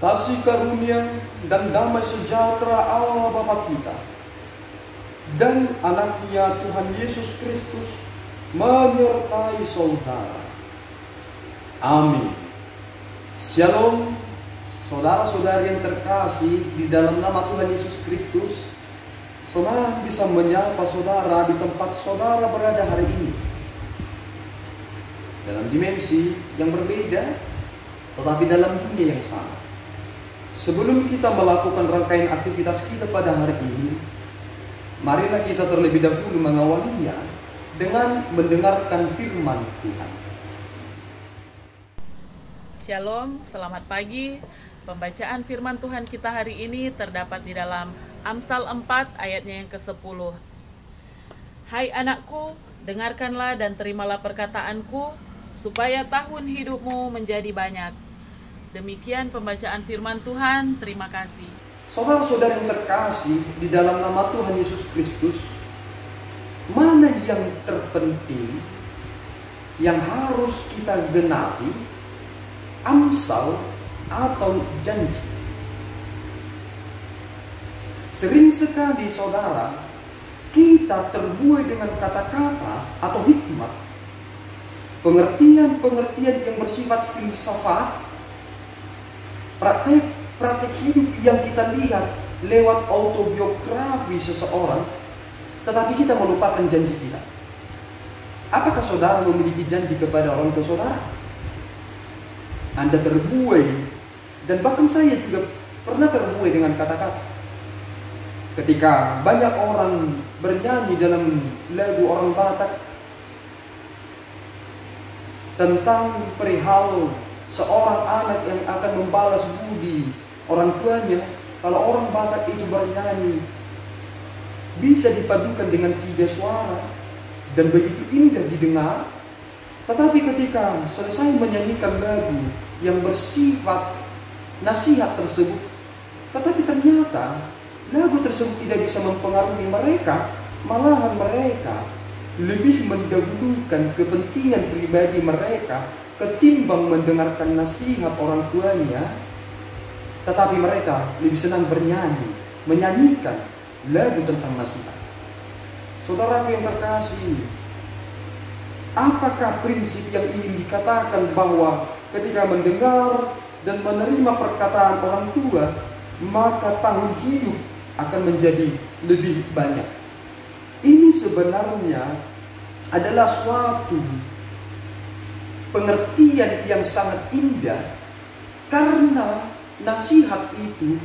kasih karunia dan damai sejahtera Allah Bapa kita dan anaknya Tuhan Yesus Kristus menyertai saudara. Amin. Shalom, saudara-saudari yang terkasih di dalam nama Tuhan Yesus Kristus. Senang bisa menyapa saudara di tempat saudara berada hari ini, dalam dimensi yang berbeda, tetapi dalam dunia yang sama. Sebelum kita melakukan rangkaian aktivitas kita pada hari ini, marilah kita terlebih dahulu mengawalinya dengan mendengarkan firman Tuhan. Shalom, selamat pagi. Pembacaan firman Tuhan kita hari ini terdapat di dalam Amsal 4 ayatnya yang ke-10. Hai anakku, dengarkanlah dan terimalah perkataanku, supaya tahun hidupmu menjadi banyak. Demikian pembacaan firman Tuhan, terima kasih. Saudara-saudara yang terkasih di dalam nama Tuhan Yesus Kristus, mana yang terpenting yang harus kita genapi, amsal atau janji? Sering sekali saudara, kita terbuai dengan kata-kata atau hikmat, pengertian-pengertian yang bersifat filsafat, praktek hidup yang kita lihat lewat autobiografi seseorang, tetapi kita melupakan janji kita. Apakah saudara memiliki janji kepada orang tua saudara? Anda terbuai, dan bahkan saya juga pernah terbuai dengan kata-kata. Ketika banyak orang bernyanyi dalam lagu orang Batak tentang perihal seorang anak yang akan membalas budi orang tuanya, kalau orang Batak itu bernyanyi bisa dipadukan dengan 3 suara dan begitu indah didengar. Tetapi ketika selesai menyanyikan lagu yang bersifat nasihat tersebut, tetapi ternyata lagu tersebut tidak bisa mempengaruhi mereka, malahan mereka lebih mendahulukan kepentingan pribadi mereka ketimbang mendengarkan nasihat orang tuanya. Tetapi mereka lebih senang bernyanyi, menyanyikan lagu tentang nasihat. Saudaraku yang terkasih, apakah prinsip yang ingin dikatakan bahwa ketika mendengar dan menerima perkataan orang tua, maka tahun hidup akan menjadi lebih banyak? Ini sebenarnya adalah suatu pengertian yang sangat indah, karena nasihat itu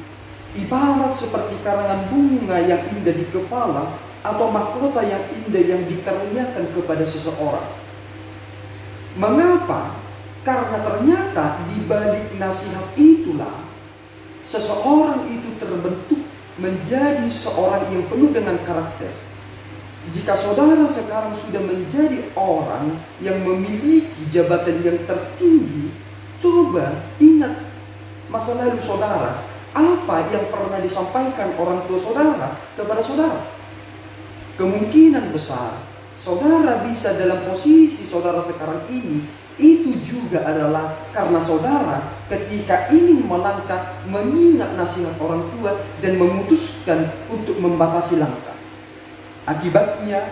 ibarat seperti karangan bunga yang indah di kepala atau mahkota yang indah yang dikaruniakan kepada seseorang. Mengapa? Karena ternyata di balik nasihat itulah seseorang itu terbentuk menjadi seorang yang penuh dengan karakter. Jika saudara sekarang sudah menjadi orang yang memiliki jabatan yang tertinggi, coba ingat masa lalu saudara. Apa yang pernah disampaikan orang tua saudara kepada saudara? Kemungkinan besar saudara bisa dalam posisi saudara sekarang ini, itu juga adalah karena saudara ketika ingin melangkah mengingat nasihat orang tua dan memutuskan untuk membatasi langkah. Akibatnya,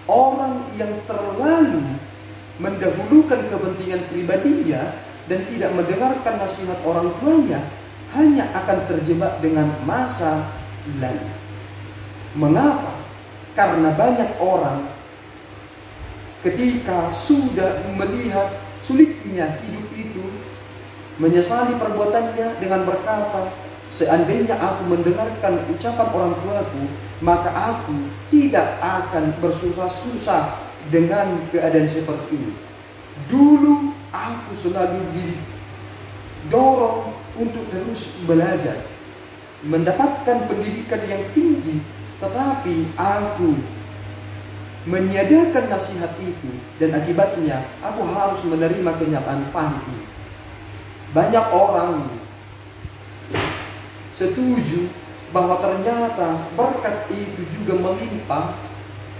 orang yang terlalu mendahulukan kepentingan pribadinya dan tidak mendengarkan nasihat orang tuanya hanya akan terjebak dengan masa lalu. Mengapa? Karena banyak orang ketika sudah melihat sulitnya hidup itu, menyesali perbuatannya dengan berkata, seandainya aku mendengarkan ucapan orang tuaku, maka aku tidak akan bersusah-susah dengan keadaan seperti ini. Dulu aku selalu didorong untuk terus belajar, mendapatkan pendidikan yang tinggi, tetapi aku meniadakan nasihat itu dan akibatnya aku harus menerima kenyataan pahit ini. Banyak orang setuju bahwa ternyata berkat itu juga melimpah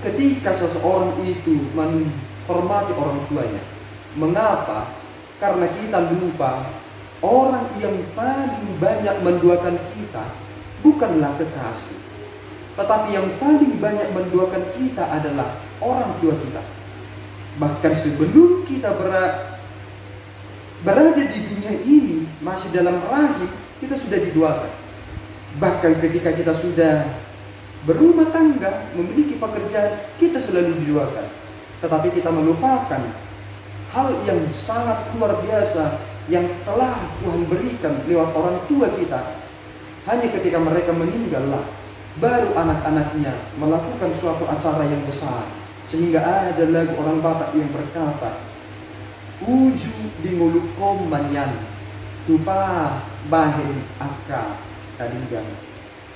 ketika seseorang itu menghormati orang tuanya. Mengapa? Karena kita lupa orang yang paling banyak menduakan kita bukanlah kekasih, tetapi yang paling banyak menduakan kita adalah orang tua kita. Bahkan sebelum kita berada di dunia ini, masih dalam rahim, kita sudah diduakan. Bahkan ketika kita sudah berumah tangga, memiliki pekerjaan, kita selalu diduakan. Tetapi kita melupakan hal yang sangat luar biasa yang telah Tuhan berikan lewat orang tua kita. Hanya ketika mereka meninggallah, baru anak-anaknya melakukan suatu acara yang besar. Sehingga ada lagi orang Batak yang berkata, uju di nguluk komanyan, tupa bahin akka kadinggan.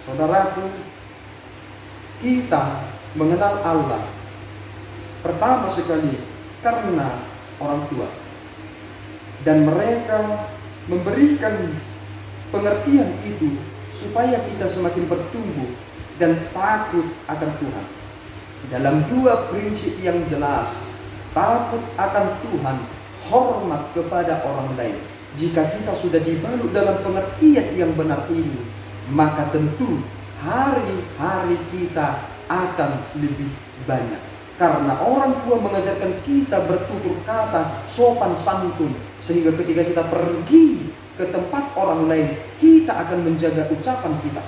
Saudaraku, kita mengenal Allah pertama sekali karena orang tua. Dan mereka memberikan pengertian itu supaya kita semakin bertumbuh dan takut akan Tuhan. Dalam dua prinsip yang jelas, takut akan Tuhan, hormat kepada orang lain. Jika kita sudah dibalut dalam pengertian yang benar ini, maka tentu hari-hari kita akan lebih banyak. Karena orang tua mengajarkan kita bertutur kata sopan santun, sehingga ketika kita pergi ke tempat orang lain, kita akan menjaga ucapan kita.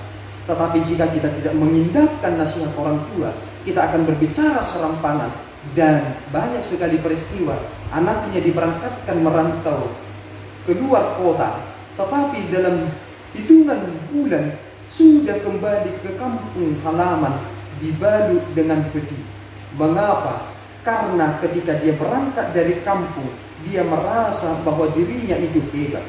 Tetapi jika kita tidak mengindahkan nasihat orang tua, kita akan berbicara serampangan. Dan banyak sekali peristiwa anaknya diberangkatkan merantau keluar kota, tetapi dalam hitungan bulan sudah kembali ke kampung halaman dibalut dengan pedih. Mengapa? Karena ketika dia berangkat dari kampung, dia merasa bahwa dirinya itu hebat.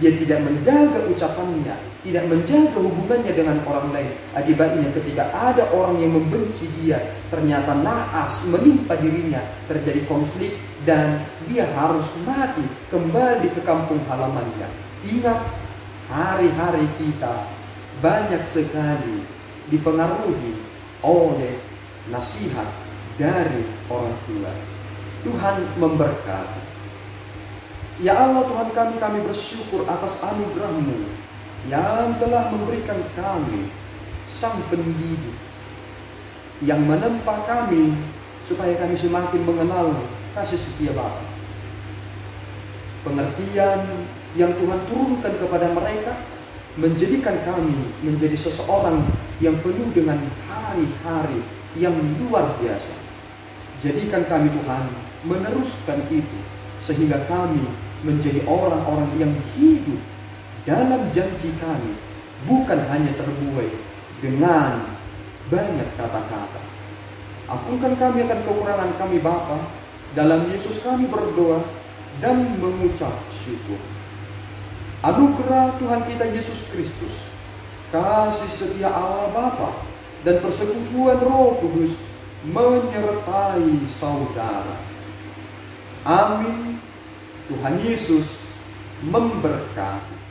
Dia tidak menjaga ucapannya, tidak menjaga hubungannya dengan orang lain. Akibatnya ketika ada orang yang membenci dia, ternyata naas menimpa dirinya, terjadi konflik dan dia harus mati kembali ke kampung halamannya. Ingat, hari-hari kita banyak sekali dipengaruhi oleh nasihat dari orang tua. Tuhan memberkati. Ya Allah Tuhan kami bersyukur atas anugerah-Mu yang telah memberikan kami Sang Pendidik yang menempa kami supaya kami semakin mengenal kasih setia Bapa. Pengertian yang Tuhan turunkan kepada mereka menjadikan kami menjadi seseorang yang penuh dengan hari-hari yang luar biasa. Jadikan kami Tuhan meneruskan itu, sehingga kami menjadi orang-orang yang hidup dalam janji kami, bukan hanya terbuai dengan banyak kata-kata. Ampunkan kami akan kekurangan kami Bapa. Dalam Yesus kami berdoa dan mengucap syukur. Anugerah Tuhan kita Yesus Kristus, kasih setia Allah Bapa, dan persekutuan Roh Kudus menyertai saudara. Amin. Tuhan Yesus memberkati.